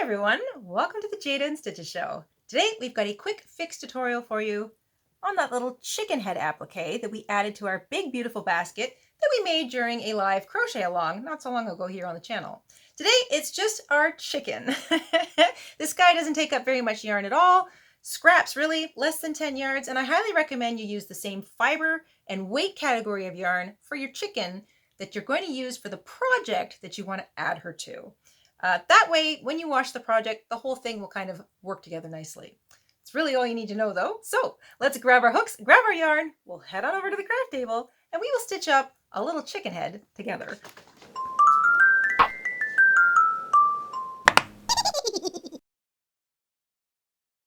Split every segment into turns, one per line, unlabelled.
Hi everyone, welcome to the Jayda and Stitches show. Today we've got a quick fix tutorial for you on that little chicken head applique that we added to our big beautiful basket that we made during a live crochet along not so long ago here on the channel. Today it's just our chicken. This guy doesn't take up very much yarn at all, scraps really, less than 10 yards, and I highly recommend you use the same fiber and weight category of yarn for your chicken that you're going to use for the project that you want to add her to. That way, when you wash the project, the whole thing will kind of work together nicely. It's really all you need to know though. So let's grab our hooks, grab our yarn, we'll head on over to the craft table, and we will stitch up a little chicken head together.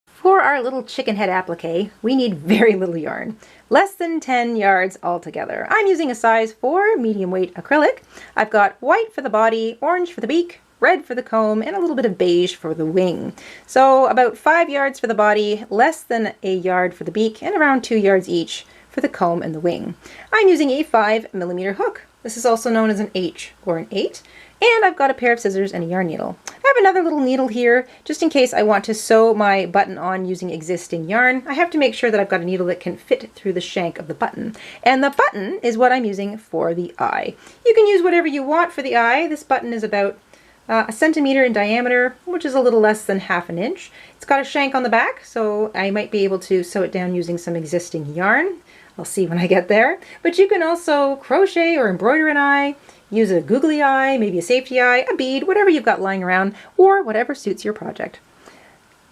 For our little chicken head applique, we need very little yarn, less than 10 yards altogether. I'm using a size 4 medium weight acrylic. I've got white for the body, orange for the beak, red for the comb, and a little bit of beige for the wing. So about 5 yards for the body, less than a yard for the beak, and around 2 yards each for the comb and the wing. I'm using a 5mm hook. This is also known as an H or an 8. And I've got a pair of scissors and a yarn needle. I have another little needle here, just in case I want to sew my button on using existing yarn. I have to make sure that I've got a needle that can fit through the shank of the button. And the button is what I'm using for the eye. You can use whatever you want for the eye. This button is about a centimeter in diameter, which is a little less than ½ an inch. It's got a shank on the back, so I might be able to sew it down using some existing yarn. I'll see when I get there. But you can also crochet or embroider an eye, use a googly eye, maybe a safety eye, a bead, whatever you've got lying around, or whatever suits your project.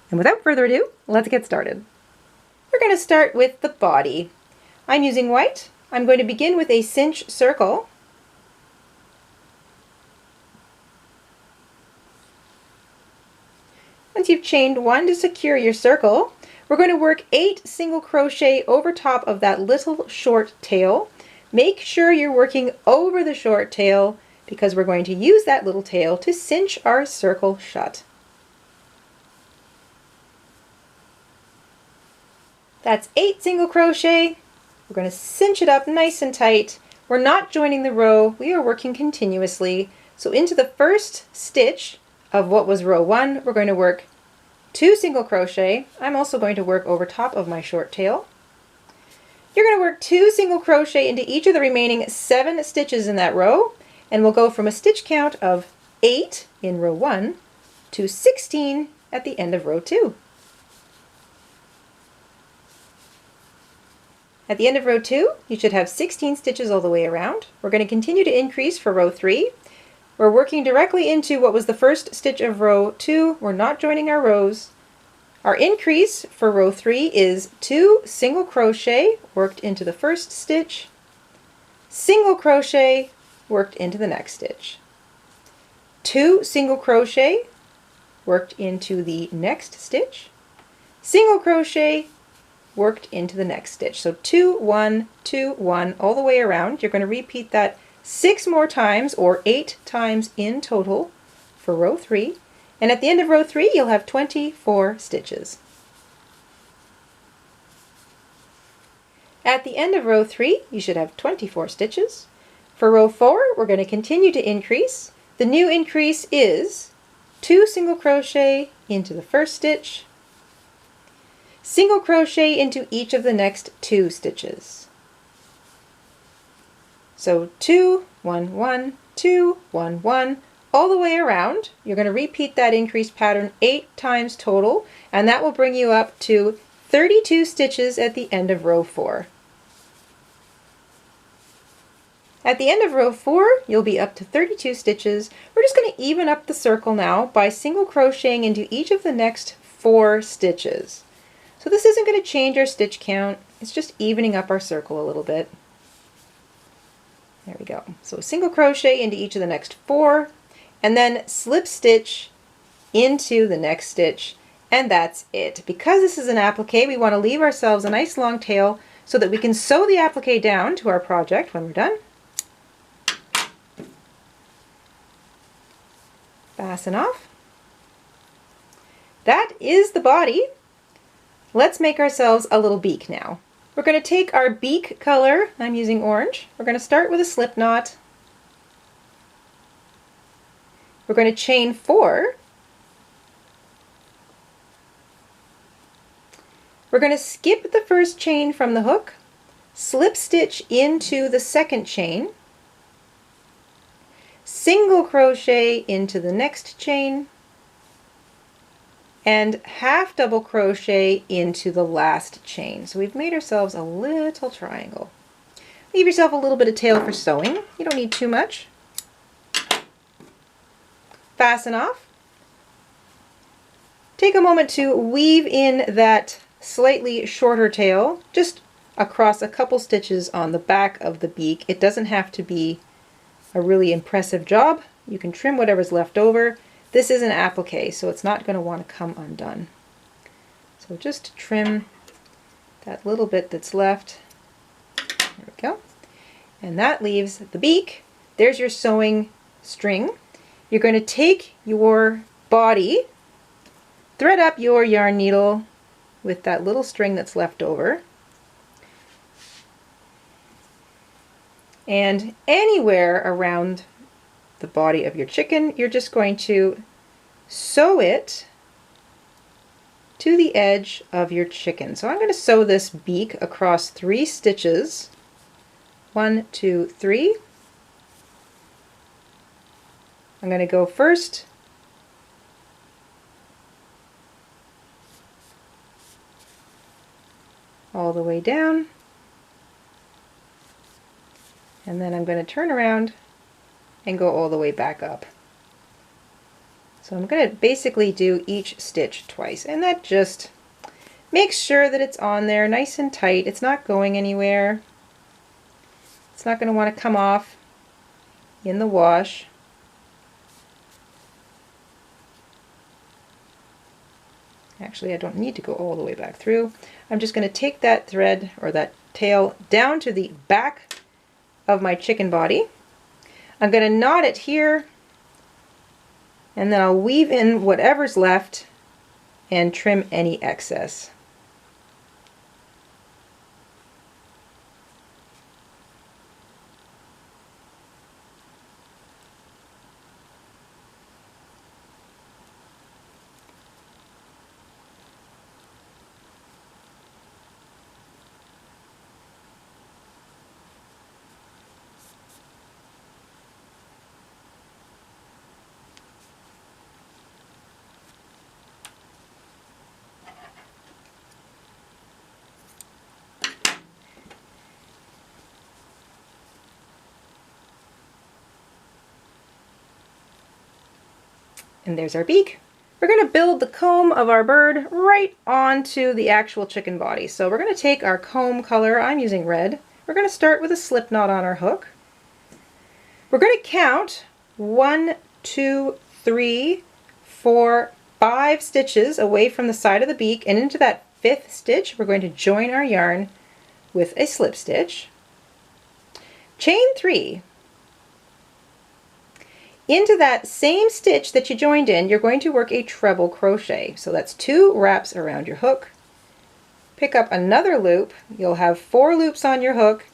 And without further ado, let's get started. We're going to start with the body. I'm using white. I'm going to begin with a cinch circle. Once you've chained one to secure your circle, we're going to work 8 single crochet over top of that little short tail. Make sure you're working over the short tail because we're going to use that little tail to cinch our circle shut. That's 8 single crochet. We're going to cinch it up nice and tight. We're not joining the row, we are working continuously. So into the first stitch of what was row 1, we're going to work 2 single crochet. I'm also going to work over top of my short tail. You're going to work 2 single crochet into each of the remaining 7 stitches in that row, and we'll go from a stitch count of 8 in row 1 to 16 at the end of row 2. At the end of row 2, you should have 16 stitches all the way around. We're going to continue to increase for row 3. We're working directly into what was the first stitch of row 2. We're not joining our rows. Our increase for row 3 is 2 single crochet worked into the first stitch, single crochet worked into the next stitch, 2 single crochet worked into the next stitch, single crochet worked into the next stitch. So 2, 1, 2, 1 all the way around. You're going to repeat that 6 more times, or 8 times in total for row 3. And at the end of row 3, you'll have 24 stitches. At the end of row 3, you should have 24 stitches. For row 4, we're going to continue to increase. The new increase is 2 single crochet into the first stitch, single crochet into each of the next 2 stitches. So 2, 1, 1, 2, 1, 1, all the way around. You're going to repeat that increased pattern 8 times total, and that will bring you up to 32 stitches at the end of row 4. At the end of row 4, you'll be up to 32 stitches. We're just going to even up the circle now by single crocheting into each of the next 4 stitches. So this isn't going to change our stitch count, it's just evening up our circle a little bit. There we go. So single crochet into each of the next 4, and then slip stitch into the next stitch, and that's it. Because this is an applique, we want to leave ourselves a nice long tail so that we can sew the applique down to our project when we're done. Fasten off. That is the body. Let's make ourselves a little beak now. We're going to take our beak color, I'm using orange. We're going to start with a slip knot. We're going to chain 4 We're going to skip the first chain from the hook, slip stitch into the second chain, single crochet into the next chain, and half double crochet into the last chain. So we've made ourselves a little triangle. Leave yourself a little bit of tail for sewing. You don't need too much. Fasten off. Take a moment to weave in that slightly shorter tail just across a couple stitches on the back of the beak. It doesn't have to be a really impressive job. You can trim whatever's left over. This is an applique, so it's not going to want to come undone. So just trim that little bit that's left. There we go. And that leaves the beak. There's your sewing string. You're going to take your body, thread up your yarn needle with that little string that's left over, and anywhere around the body of your chicken, you're just going to sew it to the edge of your chicken. So I'm going to sew this beak across 3 stitches. 1, 2, 3. I'm going to go first all the way down, and then I'm going to turn around and go all the way back up. So I'm going to basically do each stitch twice, and that just makes sure that it's on there nice and tight. It's not going anywhere. It's not going to want to come off in the wash. Actually, I don't need to go all the way back through. I'm just going to take that thread or that tail down to the back of my chicken body. I'm going to knot it here, and then I'll weave in whatever's left and trim any excess. And there's our beak. We're going to build the comb of our bird right onto the actual chicken body. So we're going to take our comb color, I'm using red. We're going to start with a slip knot on our hook. We're going to count 1, 2, 3, 4, 5 stitches away from the side of the beak, and into that 5th stitch we're going to join our yarn with a slip stitch. Chain 3. Into that same stitch that you joined in, you're going to work a treble crochet. So that's 2 wraps around your hook. Pick up another loop. You'll have 4 loops on your hook.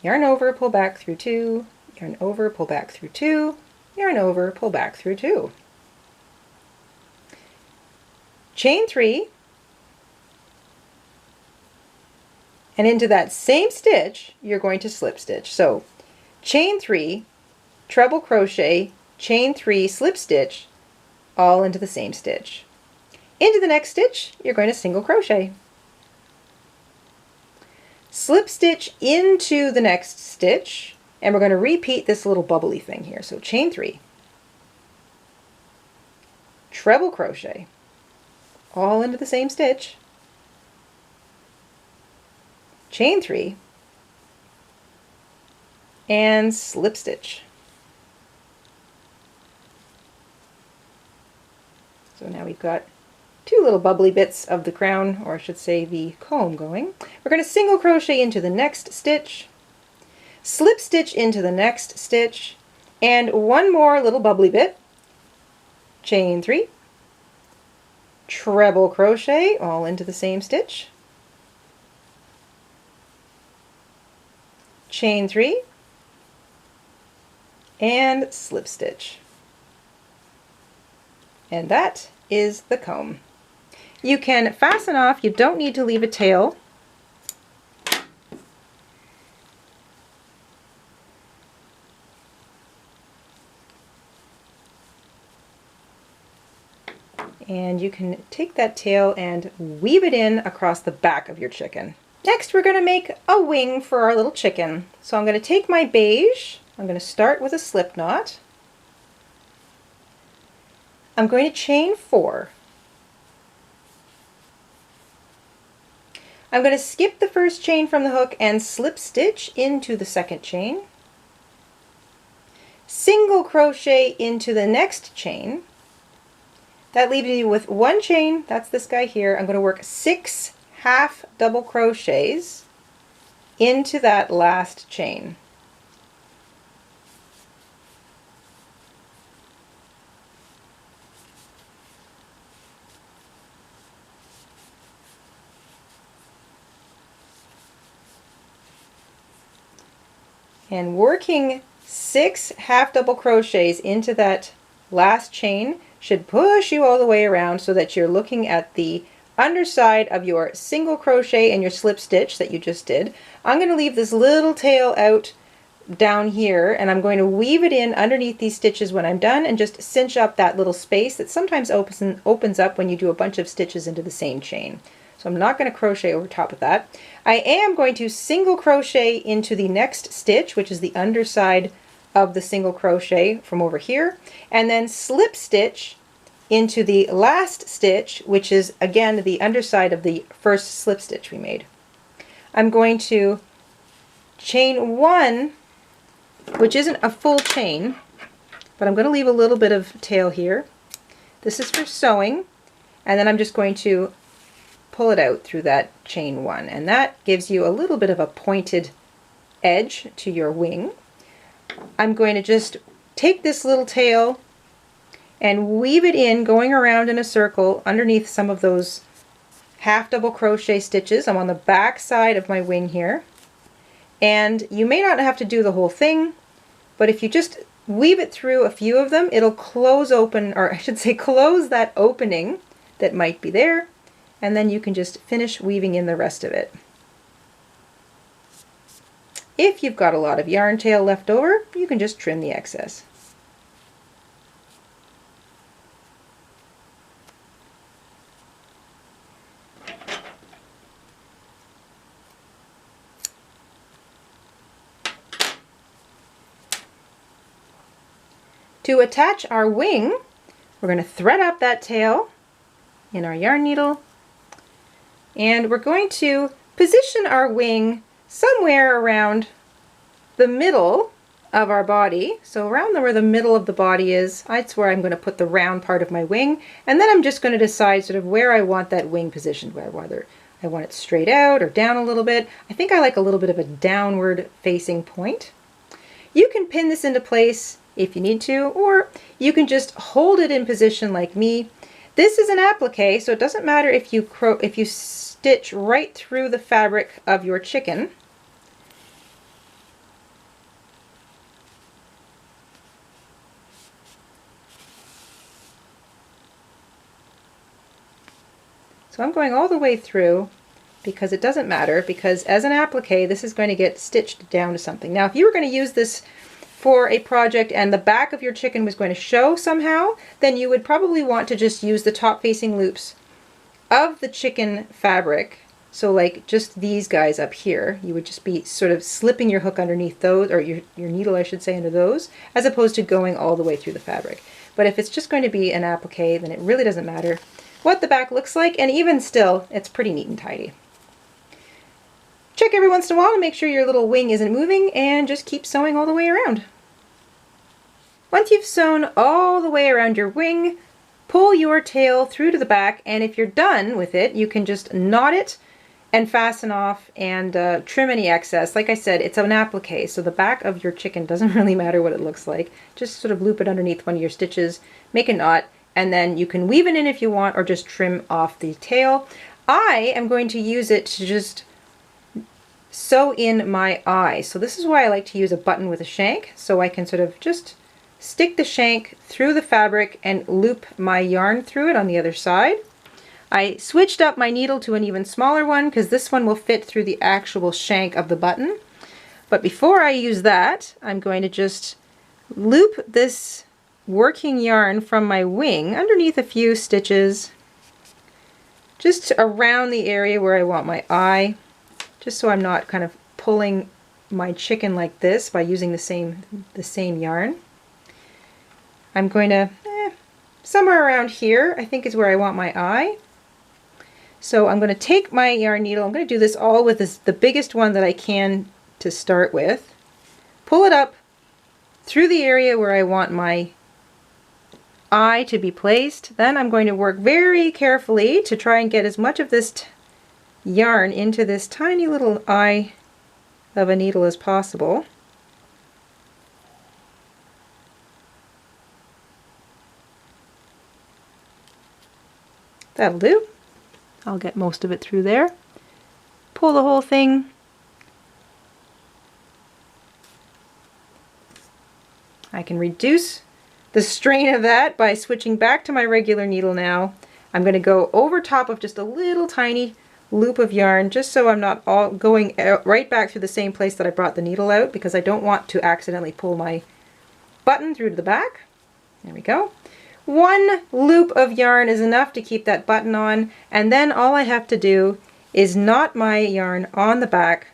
Yarn over, pull back through 2, yarn over, pull back through 2, yarn over, pull back through 2. Chain 3, and into that same stitch you're going to slip stitch. So chain 3, treble crochet, chain 3, slip stitch, all into the same stitch. Into the next stitch you're going to single crochet. Slip stitch into the next stitch, and we're going to repeat this little bubbly thing here. So chain 3, treble crochet, all into the same stitch, chain 3, and slip stitch. So now we've got 2 little bubbly bits of the crown, or I should say the comb, going. We're going to single crochet into the next stitch, slip stitch into the next stitch, and 1 more little bubbly bit, chain 3, treble crochet, all into the same stitch, chain 3, and slip stitch. And that is the comb. You can fasten off, you don't need to leave a tail. And you can take that tail and weave it in across the back of your chicken. Next, we're going to make a wing for our little chicken. So I'm going to take my beige, I'm going to start with a slip knot. I'm going to chain 4. I'm going to skip the first chain from the hook and slip stitch into the second chain. Single crochet into the next chain. That leaves me with 1 chain, that's this guy here. I'm going to work 6 half double crochets into that last chain. And working 6 half double crochets into that last chain should push you all the way around so that you're looking at the underside of your single crochet and your slip stitch that you just did. I'm going to leave this little tail out down here, and I'm going to weave it in underneath these stitches when I'm done and just cinch up that little space that sometimes opens up when you do a bunch of stitches into the same chain. So I'm not going to crochet over top of that. I am going to single crochet into the next stitch, which is the underside of the single crochet from over here, and then slip stitch into the last stitch, which is again the underside of the first slip stitch we made. I'm going to chain 1, which isn't a full chain, but I'm going to leave a little bit of tail here. This is for sewing, and then I'm just going to pull it out through that chain 1, and that gives you a little bit of a pointed edge to your wing. I'm going to just take this little tail and weave it in, going around in a circle underneath some of those half double crochet stitches. I'm on the back side of my wing here, and you may not have to do the whole thing, but if you just weave it through a few of them, it'll close open, or I should say close that opening that might be there, and then you can just finish weaving in the rest of it. If you've got a lot of yarn tail left over, you can just trim the excess. To attach our wing, we're going to thread up that tail in our yarn needle, and we're going to position our wing somewhere around the middle of our body. So around where the middle of the body is, that's where I'm going to put the round part of my wing, and then I'm just going to decide sort of where I want that wing positioned, whether I want it straight out or down a little bit. I think I like a little bit of a downward facing point. You can pin this into place if you need to, or you can just hold it in position like me. This is an applique, so it doesn't matter if you stitch right through the fabric of your chicken. So I'm going all the way through because it doesn't matter, because as an applique this is going to get stitched down to something. Now if you were going to use this for a project and the back of your chicken was going to show somehow, then you would probably want to just use the top facing loops of the chicken fabric. So like just these guys up here, you would just be sort of slipping your hook underneath those, or your needle I should say, under those, as opposed to going all the way through the fabric. But if it's just going to be an applique, then it really doesn't matter what the back looks like, and even still it's pretty neat and tidy. Check every once in a while to make sure your little wing isn't moving, and just keep sewing all the way around. Once you've sewn all the way around your wing, pull your tail through to the back, and if you're done with it, you can just knot it and fasten off and trim any excess. Like I said, it's an applique, so the back of your chicken doesn't really matter what it looks like. Just sort of loop it underneath one of your stitches, make a knot, and then you can weave it in if you want, or just trim off the tail. I am going to use it to just sew in my eye. So this is why I like to use a button with a shank, so I can sort of just stick the shank through the fabric and loop my yarn through it on the other side. I switched up my needle to an even smaller one because this one will fit through the actual shank of the button. But before I use that, I'm going to just loop this working yarn from my wing underneath a few stitches, just around the area where I want my eye, just so I'm not kind of pulling my chicken like this by using the same yarn. I'm going to, somewhere around here, I think is where I want my eye. So I'm going to take my yarn needle, I'm going to do this all with the biggest one that I can to start with. Pull it up through the area where I want my eye to be placed. Then I'm going to work very carefully to try and get as much of this yarn into this tiny little eye of a needle as possible. That'll do. I'll get most of it through there. Pull the whole thing. I can reduce the strain of that by switching back to my regular needle now. I'm going to go over top of just a little tiny loop of yarn just so I'm not all going right back through the same place that I brought the needle out, because I don't want to accidentally pull my button through to the back. There we go. One loop of yarn is enough to keep that button on, and then all I have to do is knot my yarn on the back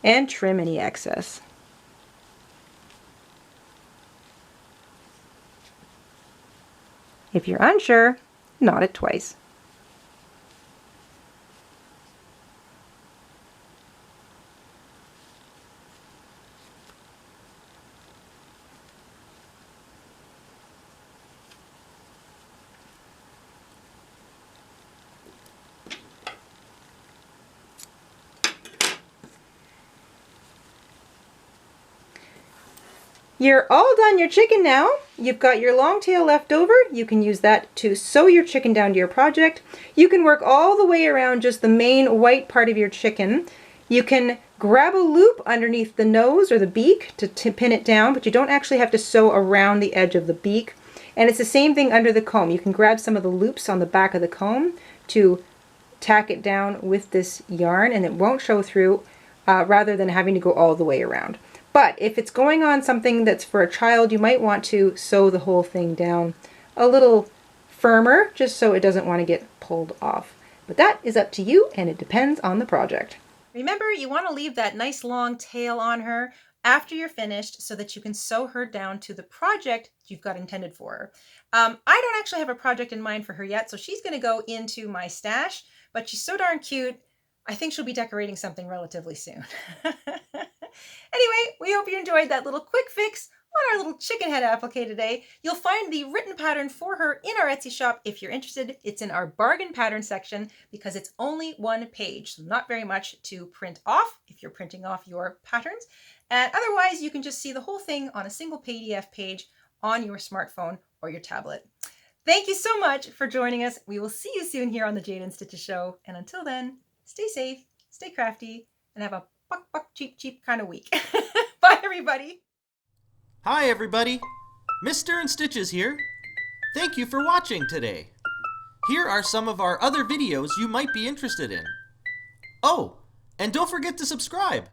and trim any excess. If you're unsure, knot it twice. You're all done your chicken now. You've got your long tail left over. You can use that to sew your chicken down to your project. You can work all the way around just the main white part of your chicken. You can grab a loop underneath the nose or the beak to pin it down, but you don't actually have to sew around the edge of the beak. And it's the same thing under the comb. You can grab some of the loops on the back of the comb to tack it down with this yarn, and it won't show through rather than having to go all the way around. But if it's going on something that's for a child, you might want to sew the whole thing down a little firmer, just so it doesn't want to get pulled off. But that is up to you, and it depends on the project. Remember, you want to leave that nice long tail on her after you're finished so that you can sew her down to the project you've got intended for her. I don't actually have a project in mind for her yet, so she's going to go into my stash, but she's so darn cute, I think she'll be decorating something relatively soon. Anyway, we hope you enjoyed that little quick fix on our little chicken head applique today. You'll find the written pattern for her in our Etsy shop if you're interested. It's in our bargain pattern section because it's only one page, so not very much to print off if you're printing off your patterns. And otherwise, you can just see the whole thing on a single PDF page on your smartphone or your tablet. Thank you so much for joining us. We will see you soon here on the Jayda and Stitches Show. And until then, stay safe, stay crafty, and have a buck, cheap kind of week. Bye, everybody.
Hi, everybody. Mr. InStitches here. Thank you for watching today. Here are some of our other videos you might be interested in. Oh, and don't forget to subscribe.